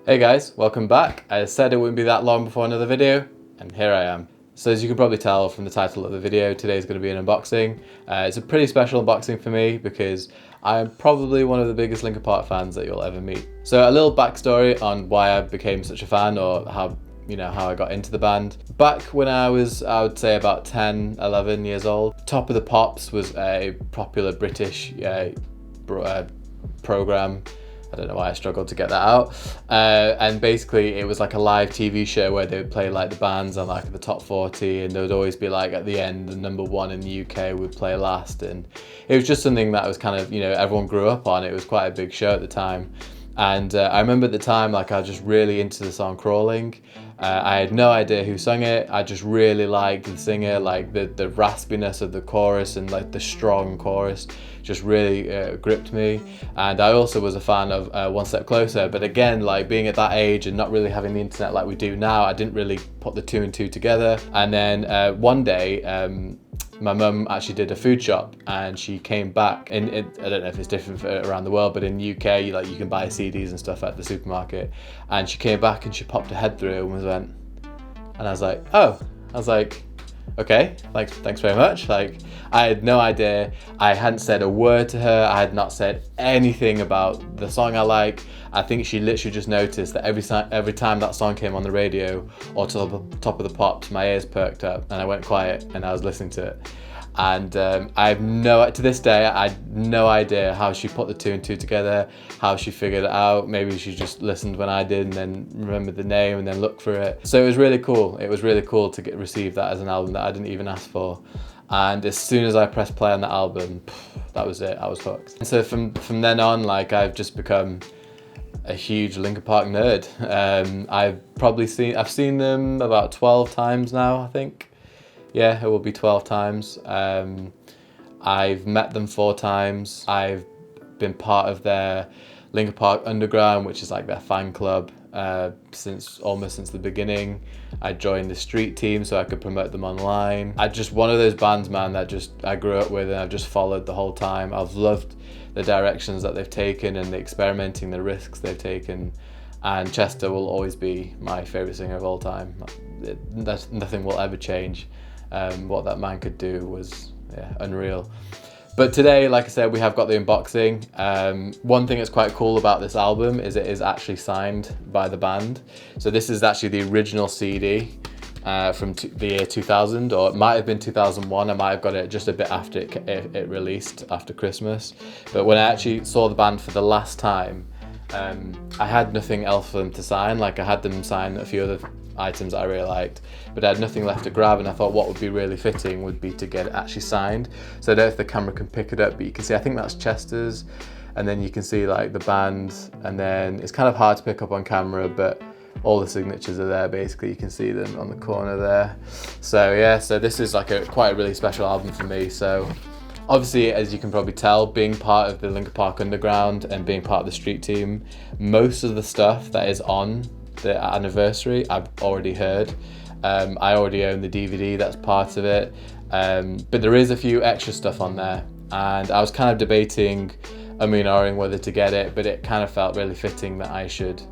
Hey guys, welcome back. I said it wouldn't be that long before another video, and here I am. So as you can probably tell from the title of the video, today's going to be an unboxing. It's a pretty special unboxing for me because I'm probably one of the biggest Linkin Park fans that you'll ever meet. So a little backstory on why I became such a fan, or how I got into the band. Back when I would say about 10, 11 years old, Top of the Pops was a popular British program. I don't know why I struggled to get that out. And basically it was like a live TV show where they would play like the bands on like the top 40, and there would always be like at the end, the number one in the UK would play last. And it was just something that was kind of, everyone grew up on. It was quite a big show at the time. And I remember at the time, like I was just really into the song Crawling. I had no idea who sung it. I just really liked the singer, like the raspiness of the chorus and like the strong chorus just really gripped me. And I also was a fan of One Step Closer, but again, like being at that age and not really having the internet like we do now, I didn't really put the two and two together. And then one day, my mum actually did a food shop, and she came back, and I don't know if it's different around the world, but in the UK, you can buy CDs and stuff at the supermarket. And she came back and she popped her head through and went, and I was like, oh, okay, thanks very much. Like, I had no idea. I hadn't said a word to her. I had not said anything about the song I like. I think she literally just noticed that every time that song came on the radio or to the Top of the Pops, my ears perked up and I went quiet and I was listening to it. And to this day, I had no idea how she put the two and two together, how she figured it out. Maybe she just listened when I did and then remembered the name and then looked for it. So it was really cool. It was really cool to receive that as an album that I didn't even ask for. And as soon as I pressed play on the album, that was it. I was hooked. And so from then on, like I've just become a huge Linkin Park nerd. I've seen them about 12 times now, I think. Yeah, it will be 12 times. I've met them 4 times. I've been part of their Linkin Park Underground, which is like their fan club, since the beginning. I joined the street team so I could promote them online. I just one of those bands, man, that I grew up with and I've just followed the whole time. I've loved the directions that they've taken and the experimenting, the risks they've taken. And Chester will always be my favourite singer of all time. Nothing will ever change. What that man could do was unreal. But today, like I said, we have got the unboxing. One thing that's quite cool about this album is it is actually signed by the band. So this is actually the original CD from the year 2000, or it might have been 2001. I might have got it just a bit after it released, after Christmas. But when I actually saw the band for the last time, I had nothing else for them to sign. Like I had them sign a few other items that I really liked, but I had nothing left to grab, and I thought what would be really fitting would be to get it actually signed. So I don't know if the camera can pick it up, but you can see, I think that's Chester's, and then you can see like the band, and then it's kind of hard to pick up on camera, but all the signatures are there. Basically you can see them on the corner there. So yeah, so this is like quite a really special album for me. So obviously, as you can probably tell, being part of the Linkin Park Underground and being part of the street team, most of the stuff that is on the anniversary I've already heard. I already own the DVD that's part of it, but there is a few extra stuff on there, and I was kind of debating whether to get it, but it kind of felt really fitting that I should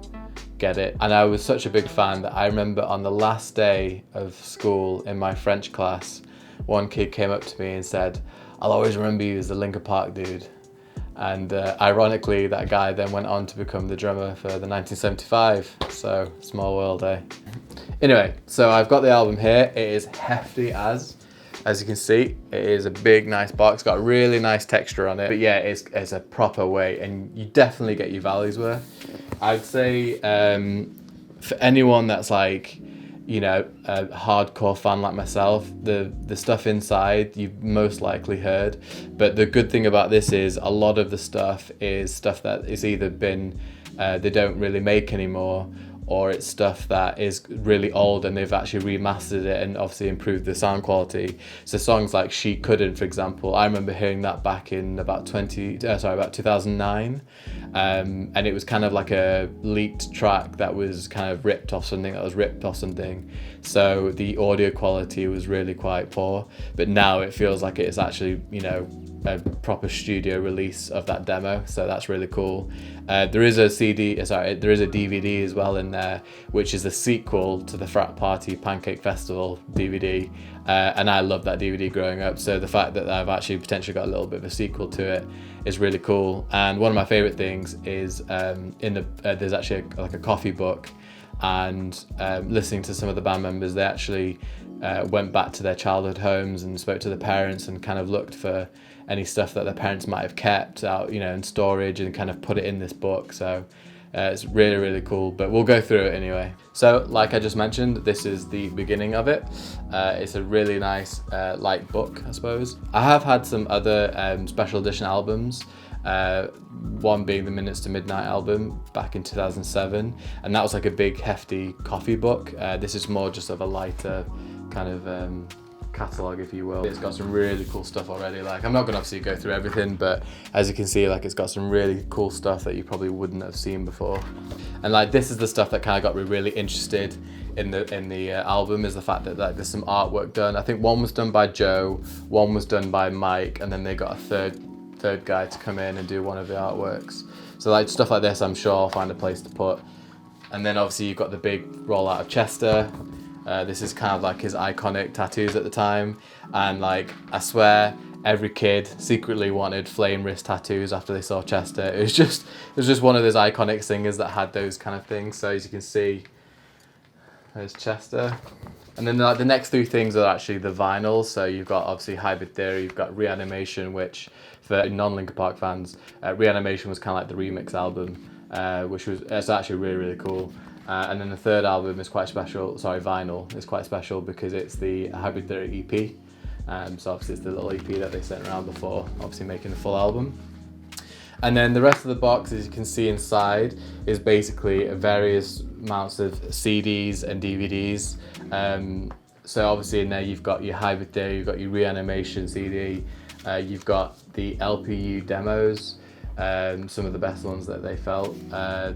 get it. And I was such a big fan that I remember on the last day of school in my French class, one kid came up to me and said, "I'll always remember you as the Linkin Park dude." And ironically, that guy then went on to become the drummer for the 1975. So, small world, eh? Anyway, so I've got the album here. It is hefty as you can see. It is a big, nice box. Got a really nice texture on it. But yeah, it's a proper weight, and you definitely get your value's worth. I'd say for anyone that's like, a hardcore fan like myself, the stuff inside you've most likely heard. But the good thing about this is a lot of the stuff is stuff that is either been they don't really make anymore, or it's stuff that is really old and they've actually remastered it and obviously improved the sound quality. So songs like She Couldn't, for example, I remember hearing that back in about 2009, and it was kind of like a leaked track that was kind of ripped off something. So the audio quality was really quite poor, but now it feels like it's actually, a proper studio release of that demo, so that's really cool. There is a DVD as well in there, which is the sequel to the Frat Party Pancake Festival DVD, and I loved that DVD growing up, so the fact that I've actually potentially got a little bit of a sequel to it is really cool. And one of my favorite things is there's actually a coffee book, and listening to some of the band members, they actually went back to their childhood homes and spoke to the parents and kind of looked for any stuff that their parents might have kept out, in storage, and kind of put it in this book. So it's really, really cool, but we'll go through it anyway. So like I just mentioned, this is the beginning of it. It's a really nice light book, I suppose. I have had some other special edition albums, one being the Minutes to Midnight album back in 2007, and that was like a big hefty coffee book. This is more just of a lighter kind of catalogue, if you will. It's got some really cool stuff already. Like, I'm not gonna obviously go through everything, but as you can see, like, it's got some really cool stuff that you probably wouldn't have seen before. And like, this is the stuff that kind of got me really interested in the album, is the fact that like there's some artwork done. I think one was done by Joe, one was done by Mike, and then they got a third guy to come in and do one of the artworks. So like stuff like this, I'm sure I'll find a place to put. And then obviously you've got the big rollout of Chester. This is kind of like his iconic tattoos at the time, and like, I swear every kid secretly wanted flame wrist tattoos after they saw Chester. It was just one of those iconic singers that had those kind of things. So as you can see, there's Chester. And then the next three things are actually the vinyls. So you've got obviously Hybrid Theory, you've got Reanimation, which for non-Linkin Park fans, Reanimation was kind of like the remix album, it's actually really, really cool. And then the third album is quite special, vinyl is quite special because it's the Hybrid Theory EP. So obviously it's the little EP that they sent around before obviously making the full album. And then the rest of the box, as you can see inside, is basically various amounts of CDs and DVDs. So obviously in there you've got your Hybrid Theory, you've got your Reanimation CD, you've got the LPU demos, some of the best ones that they felt.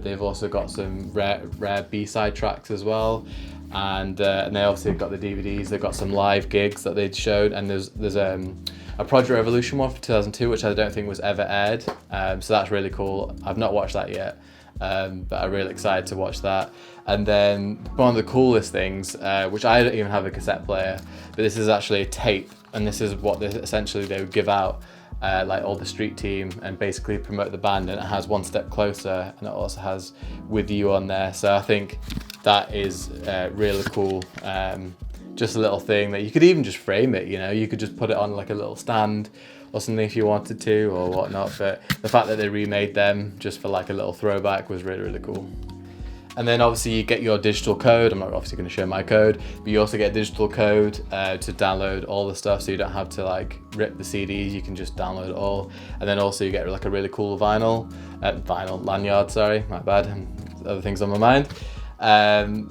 They've also got some rare B-side tracks as well, and they obviously got the DVDs. They've got some live gigs that they'd showed, and there's a Project Revolution one for 2002, which I don't think was ever aired, so that's really cool. I've not watched that yet, but I'm really excited to watch that. And then one of the coolest things, which I don't even have a cassette player, but this is actually a tape, and this is what essentially they would give out, like all the street team, and basically promote the band. And it has One Step Closer, and it also has With You on there. So I think that is really cool. Just a little thing that you could even just frame it, you could just put it on like a little stand or something if you wanted to, or whatnot. But the fact that they remade them just for like a little throwback was really, really cool. And then obviously you get your digital code. I'm not obviously going to show my code, but you also get a digital code to download all the stuff, so you don't have to like rip the CDs, you can just download it all. And then also you get like a really cool vinyl lanyard, my bad, other things on my mind.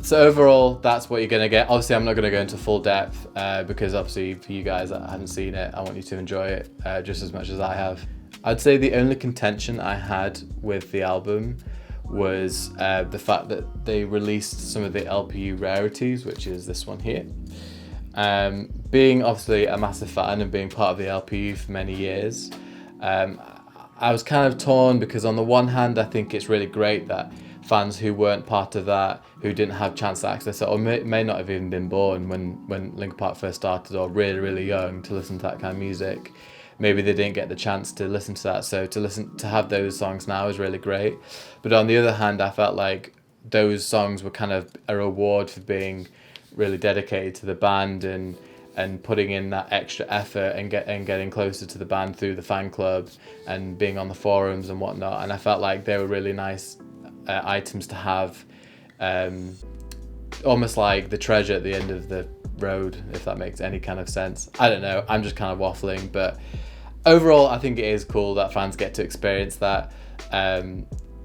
So overall, that's what you're going to get. Obviously I'm not going to go into full depth because obviously for you guys that haven't seen it, I want you to enjoy it just as much as I have. I'd say the only contention I had with the album was the fact that they released some of the LPU rarities, which is this one here. Being obviously a massive fan and being part of the LPU for many years, I was kind of torn, because on the one hand I think it's really great that fans who weren't part of that, who didn't have chance to access it, or may not have even been born when Linkin Park first started, or really, really young, to listen to that kind of music, maybe they didn't get the chance to listen to that. So to have those songs now is really great. But on the other hand, I felt like those songs were kind of a reward for being really dedicated to the band and putting in that extra effort and getting closer to the band through the fan club and being on the forums and whatnot. And I felt like they were really nice items to have, almost like the treasure at the end of the road, if that makes any kind of sense. I don't know, I'm just kind of waffling, but overall I think it is cool that fans get to experience that.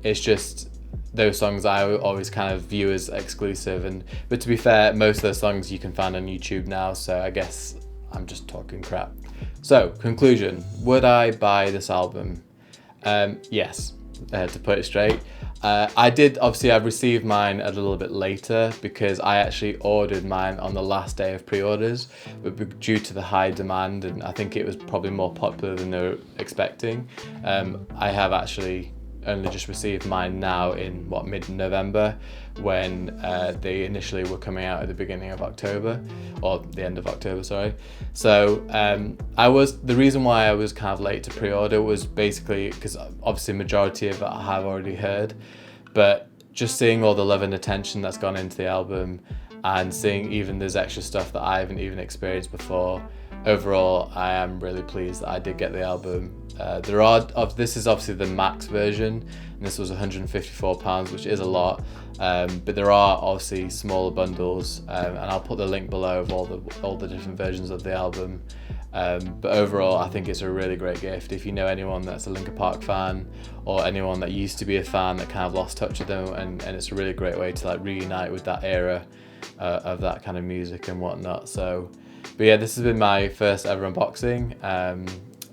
It's just those songs I always kind of view as exclusive, but to be fair, most of those songs you can find on YouTube now, so I guess I'm just talking crap. So conclusion, would I buy this album? Yes, to put it straight. I've received mine a little bit later because I actually ordered mine on the last day of pre-orders, but due to the high demand, and I think it was probably more popular than they were expecting, I have actually only just received mine now in mid-November, when they initially were coming out at the beginning of October, or the end of October, sorry. So the reason why I was kind of late to pre-order was basically because obviously majority of it I have already heard, but just seeing all the love and attention that's gone into the album, and seeing even there's extra stuff that I haven't even experienced before, overall I am really pleased that I did get the album. This is obviously the max version, and this was £154, which is a lot, but there are obviously smaller bundles, and I'll put the link below of all the different versions of the album. But overall, I think it's a really great gift. If you know anyone that's a Linkin Park fan, or anyone that used to be a fan that kind of lost touch with them, and it's a really great way to like reunite with that era of that kind of music and whatnot. So, but yeah, this has been my first ever unboxing.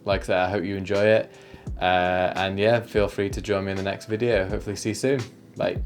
Like I said, I hope you enjoy it, and yeah, feel free to join me in the next video. Hopefully see you soon. Bye.